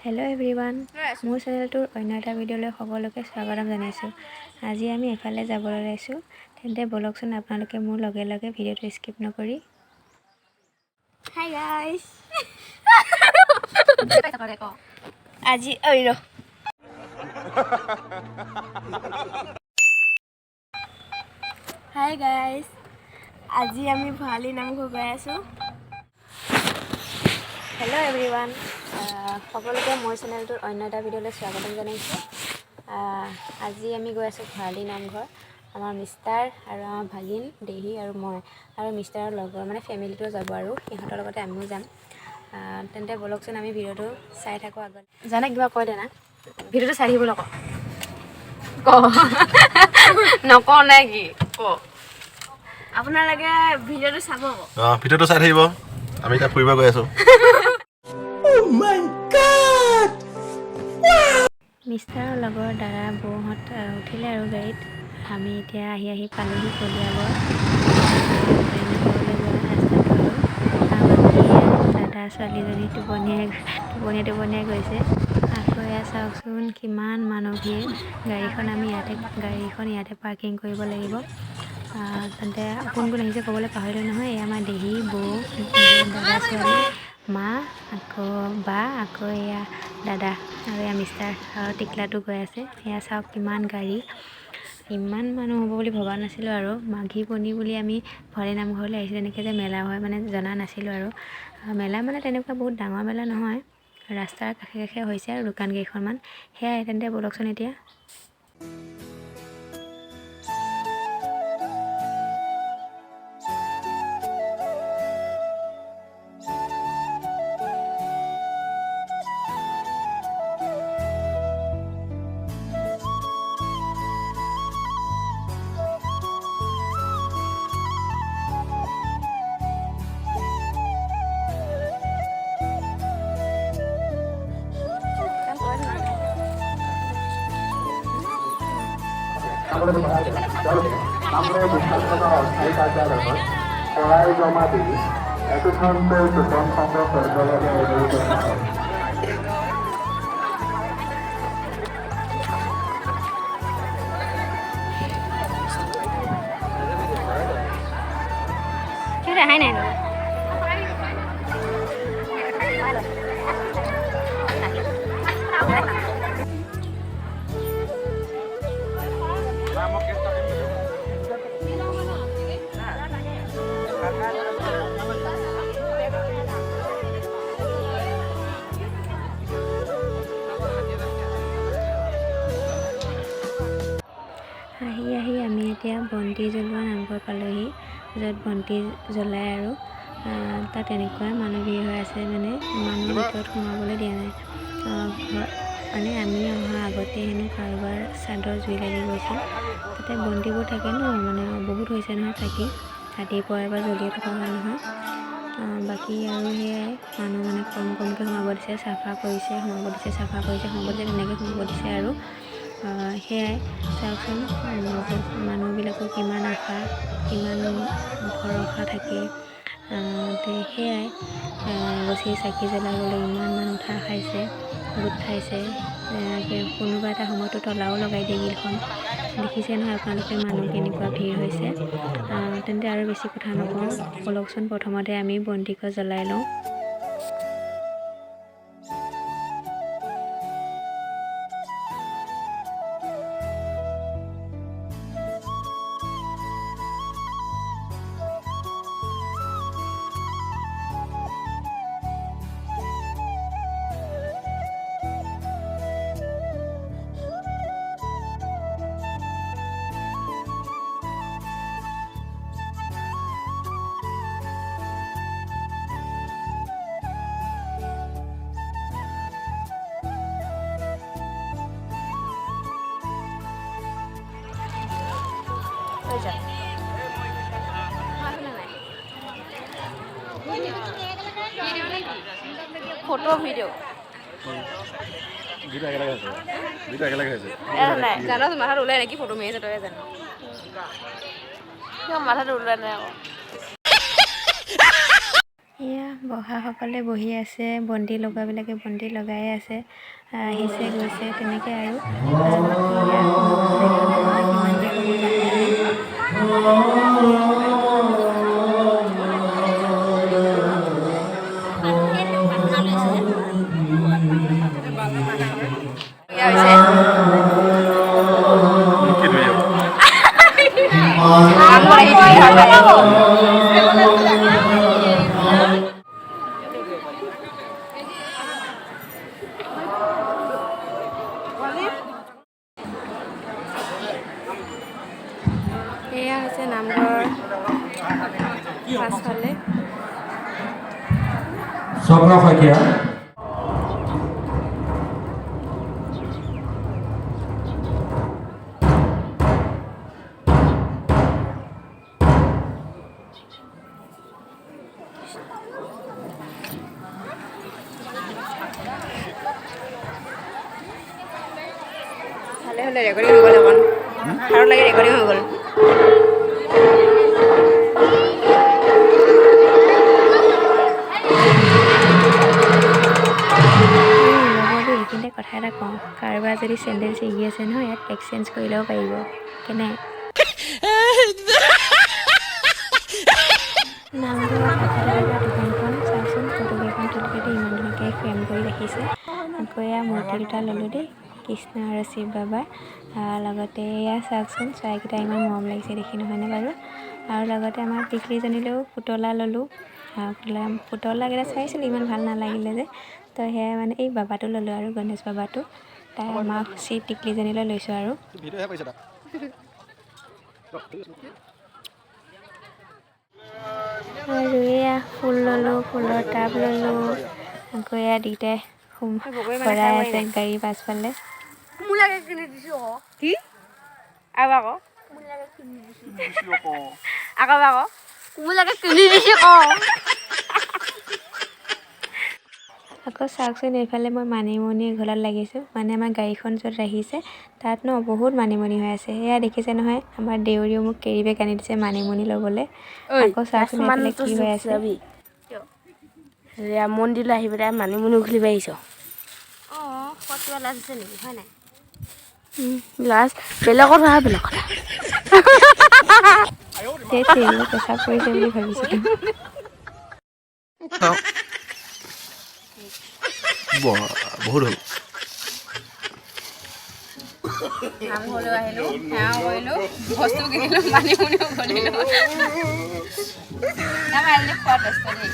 Hello' everyone, মোৰ চেনেলটোৰ অন্য এটা ভিডিঅ'লৈ সকলোকে স্বাগতম জনাইছোঁ। আজি আমি এফালে যাবলৈ ওলাইছোঁ, তেন্তে বলকচোন আপোনালোকে মোৰ লগে লগে ভিডিঅ'টো স্কিপ নকৰি। হাই গাইজ আজি হাই গাইজ আজি আমি ভৰালি নামঘৰ গৈ আছোঁ। হেল্ল' এভৰিৱান, সকলোকে মোৰ চেনেলটোৰ অন্য এটা ভিডিঅ'লৈ স্বাগতম জনাইছোঁ। আজি আমি গৈ আছোঁ ভৰালি নামঘৰ। আমাৰ মিষ্টাৰ আৰু আমাৰ ভাগিন, দেহী আৰু মই আৰু মিষ্টাৰৰ লগৰ মানে ফেমিলিটো যাব আৰু সিহঁতৰ লগতে আমিও যাম। তেন্তে বলকচোন আমি ভিডিঅ'টো চাই থাকোঁ। আগত জানে কিবা কয় দে না, ভিডিঅ'টো চাই থাকিবলৈ নকওঁ নে কি আপোনালোকে ভিডিঅ'টো চাব। ভিডিঅ'টো চাই থাকিব। আমি এতিয়া ফুৰিব গৈ আছোঁ। মিষ্টাৰৰ লগৰ দাদা বৌহঁত উঠিলে আৰু গাড়ীত। আমি এতিয়া আহি পালোহি কলিয়াবৰ দাদা ছোৱালীজনী টোপনিয়াই গৈছে। আকৌ এয়া চাওকচোন কিমান মানুহ ভিৰ। গাড়ীখন ইয়াতে পাৰ্কিং কৰিব লাগিব। তেন্তে কোন কোন আহিছে ক'বলৈ পাহৰিলোঁ নহয়। এয়া আমাৰ দেহী, বৌ, দাদা ছোৱালী, মা, আকৌ বা, আকৌ এয়া দাদা আৰু এয়া মিষ্টাৰ আৰু টিকলাটো গৈ আছে। এয়া চাওক কিমান গাড়ী, ইমান মানুহ হ'ব বুলি ভবা নাছিলোঁ আৰু মাঘী পণি বুলি আমি ভৰালি নামঘৰলৈ আহিছিলোঁ। এনেকৈ যে মেলা হয় মানে জনা নাছিলোঁ আৰু মেলা মানে তেনেকুৱা বহুত ডাঙৰ মেলা নহয়, ৰাস্তাৰ কাষে কাষে হৈছে আৰু দোকান কেইখনমান। সেয়াই, তেন্তে বলকচোন এতিয়া শৰাই জমা দি একোখনকৈ কুপন সংগ্ৰহ কৰিব লাগে অনুৰোধ জনাইছোঁ। দেখাই নাই আহি আমি এতিয়া বন্তি জ্বলোৱা নামঘৰ পালোহি, য'ত বন্তি জ্বলাই আৰু তাত এনেকুৱা মানুহ ভিৰ হৈ আছে, মানে মানুহ ভিতৰত সোমাবলৈ দিয়া নাই। মানে আমি অহা আগতে হেনো কাৰোবাৰ চাদৰ জুই লাগি গৈছিল। তাতে বন্তিবোৰ থাকে ন, মানে বহুত হৈছে নহয় চাকি, ৰাতিপুৱাৰ পৰা জ্বলিয়ে থকা হয় নহয়। বাকী আৰু সেয়াই, মানুহ মানে কমকৈ সোমাব দিছে, চাফা কৰিছে তেনেকৈ সোমাব দিছে আৰু সেয়াই চাওকচোন মানুহবিলাকৰ কিমান আশা, কিমান ভৰসা থাকে। সেয়াই গছি চাকি জ্বলাবলৈ ইমান মানুহ উঠা খাইছে, গোট খাইছে। কোনোবা এটা সময়তো তলাও লগাই দিয়ে গিলখন, দেখিছে নহয় আপোনালোকে মানুহ কেনেকুৱা ভিৰ হৈছে। তেন্তে আৰু বেছি কথা নকওঁ, বলকচোন প্ৰথমতে আমি বন্তিকৈ জ্বলাই লওঁ। ফটো ভিডিঅ' জানো মাথাত ওলাই নেকি, ফটো মাৰিছে তই জানো, মাথাত ওলোৱা নাই আকৌ। এয়া বহাসকলে বহি আছে, বন্তি লগোৱাবিলাকে বন্তি লগাই আছে, আহিছে গৈছে তেনেকৈ আৰু বাকী এয়া সোমাবলৈ কিমান যে সময় বাকী আছে। কি ধুই যাব এয়া হৈছে নামঘৰ পাছফালে। স্বপ্ন শইকীয়া ভালে হ'লে ৰেকৰ্ডিং হৈ গ'ল অকণ আৰু লাগে ৰেকৰ্ডিং হৈ গ'ল। লগৰটো এইখিনিতে কথা এটা কওঁ, কাৰোবাৰ যদি চেণ্ডেল ছিগি আছে নহয় ইয়াত এক্সচেঞ্জ কৰি ল'ব পাৰিব। কেনে নামঘৰৰ আগফালে থকা দোকানখন চাওকচোন, ফটোকেইখন তুলি ইমান ধুনীয়াকৈ ফ্ৰেম কৰি ৰাখিছে। আকৌ এয়া মূৰ্তি দুটা ল'লোঁ দেই, কৃষ্ণ আৰু শিৱ বাবাৰ। লগতে এয়া চাওকচোন, চৰাইকেইটা ইমান মৰম লাগিছে দেখি, নহয়নে বাৰু? আৰু লগতে আমাৰ টিকলিজনীলৈও পুতলা ল'লোঁ। পুতলাকেইটা চাইছিলোঁ, ইমান ভাল নালাগিলে যে, তো সেয়াই মানে এই বাবাটো ল'লোঁ আৰু গণেশ বাবাটো। তাই আমাৰ খুচি টিকলিজনীলৈ লৈছোঁ আৰু এয়া ফুল ল'লোঁ, ফুলৰ টাব ল'লোঁ। আকৌ এয়া দুইটাই ভৰাই আছে গাড়ী পাছফালে। মোলাকে কিনি দিছোঁ আকৌ কি আৰু আকৌ মোলাকে কিনি দিছোঁ আকৌ মোলাকে কিনি দিছোঁ আকৌ চাওকচোন, এইফালে মই মানিমুনি ঘোলাত লাগিছোঁ। মানে আমাৰ গাড়ীখন য'ত ৰাখিছে তাত বহুত মানিমুনি হৈ আছে। সেয়া দেখিছে নহয়, আমাৰ দেউৰীও মোক কেৰি বেগ আনি দিছে মানিমুনি ল'বলৈ। আকৌ চাওকচোন এইফালে কি হৈ আছে। মন্দিৰলৈ আহি পেলাই মানিমুনি ঘুলিব আহিছ। অঁ কিবা লাজ আছে নেকি, হয় নাই? লাজ বেলেগত হোৱা বেলেগ কথা। সেই পেচাব কৰিছে বুলি ভাবিছিলোঁ। বহুত হ'ল। নামঘৰলৈ আহিলোঁ, সেৱা কৰিলোঁ, বস্তু কিনিলোঁ, মানিমুনিও ঘলিলোঁ। আমাৰ আজি খোৱাত ব্যস্ত দেই।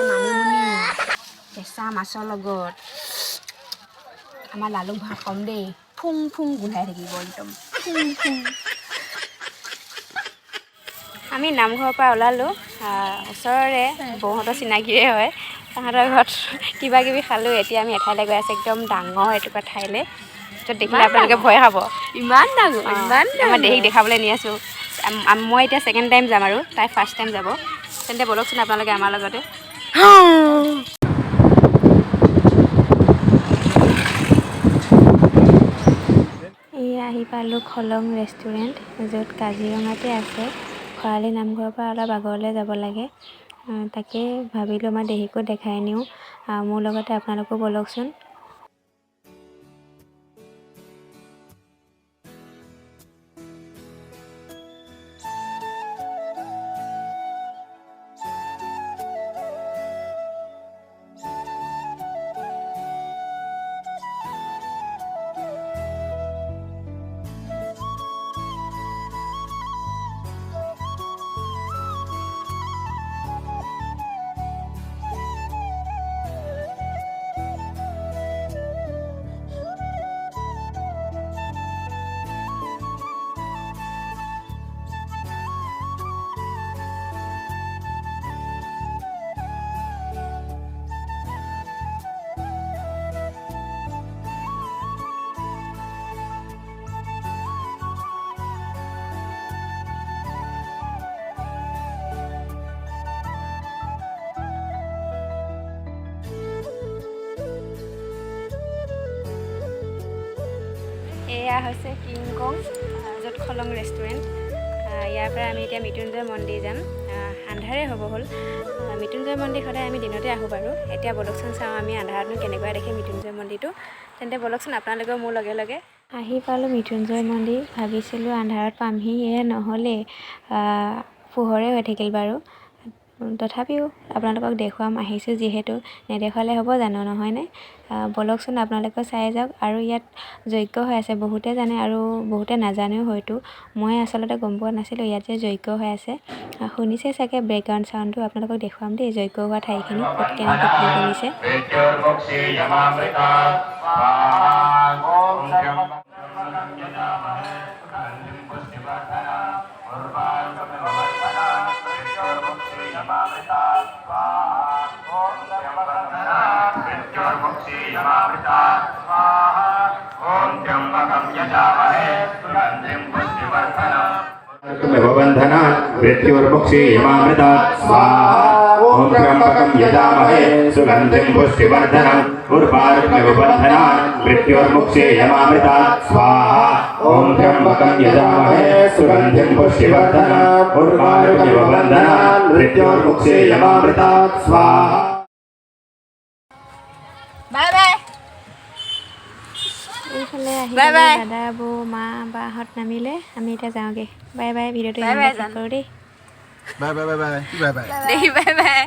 মানিমুনি কেঁচা মাছৰ লগত আমাৰ লালু ভাত কম দেই, ফুং ফুং গোন্ধাই থাকিব একদম ফুং ফুং। আমি নামঘৰৰ পৰা ওলালোঁ, ওচৰৰে বৌহঁতৰ চিনাকিৰে হয়। তাহাঁতৰ ঘৰত কিবা কিবি খালোঁ। এতিয়া আমি এঠাইলৈ গৈ আছোঁ, একদম ডাঙৰ এটুকুৰা ঠাইলৈ, য'ত দেখিলে আপোনালোকে ভয় খাব। ইমান ডাঙৰ, ইমান আমাৰ দেহিক দেখাবলৈ নি আছোঁ। মই এতিয়া ছেকেণ্ড টাইম যাম আৰু তাই ফাৰ্ষ্ট টাইম যাব। তেন্তে ব'লকচোন আপোনালোকে আমাৰ লগতে। এয়া আহি পালোঁ খলং ৰেষ্টুৰেণ্ট, য'ত কাজিৰঙাতে আছে। খৰালি নামঘৰৰ পৰা অলপ আগলৈ যাব লাগে। তাকে ভাবিলোঁ আমাৰ দেহিকো দেখাই নিওঁ, মোৰ লগতে আপোনালোকো ব'লকচোন। এয়া হৈছে কিং কং, য'ত খলং ৰেষ্টুৰেণ্ট। ইয়াৰ পৰা আমি এতিয়া মৃত্যুঞ্জয় মন্দিৰ যাম। আন্ধাৰে হ'ব হ'ল। মৃত্যুঞ্জয় মন্দিৰ সদায় আমি দিনতে আহোঁ বাৰু। এতিয়া বলকচোন চাওঁ আমি আন্ধাৰতনো কেনেকুৱা দেখে মৃত্যুঞ্জয় মন্দিৰটো। তেন্তে বলকচোন আপোনালোকেও মোৰ লগে লগে। আহি পালোঁ মৃত্যুঞ্জয় মন্দিৰ। ভাবিছিলোঁ আন্ধাৰত পামহি, এয়া নহ'লে পোহৰে হৈ থাকিল বাৰু। তথাপিও আপোনালোকক দেখুৱাম, আহিছোঁ যিহেতু, নেদেখুৱালে হ'ব জানো, নহয়নে? বলকচোন আপোনালোকে চাই যাওক। আৰু ইয়াত যজ্ঞ হৈ আছে, বহুতে জানে আৰু বহুতে নাজানেও হয়তো। মই আচলতে গম পোৱা নাছিলোঁ ইয়াত যে যজ্ঞ হৈ আছে। শুনিছে চাগে বেকগ্ৰাউণ্ড চাউণ্ডটো, আপোনালোকক দেখুৱাম দেই যজ্ঞ হোৱা ঠাইখিনি ক'ত কেনেকৈ কি কৰিছে। बंधना मृत्युर्मुक्षी यमामृता स्वाहा ओम त्र्यंबकं यजामहे सुगंधिं पुष्टिवर्धनम् उर्वारुकमिव बंधना मृत्युर्मुक्षी यमामृता स्वाहा ओम त्र्यंबकं यजामहे सुगंधिं पुष्टिवर्धनम् उर्वारुकमिव बंधना मृत्युर्मुक्षी यमामृता स्वाहा। Bye bye. এইফালে আহি বাই বাই। দাদা বৌ মা বাহঁত নামিলে, আমি এতিয়া যাওঁগৈ। বাই বাই, ভিডিঅ'টো বাই বাই শেষ কৰোঁ দেই। Bye bye bye bye bye bye দেহি বাই বাই।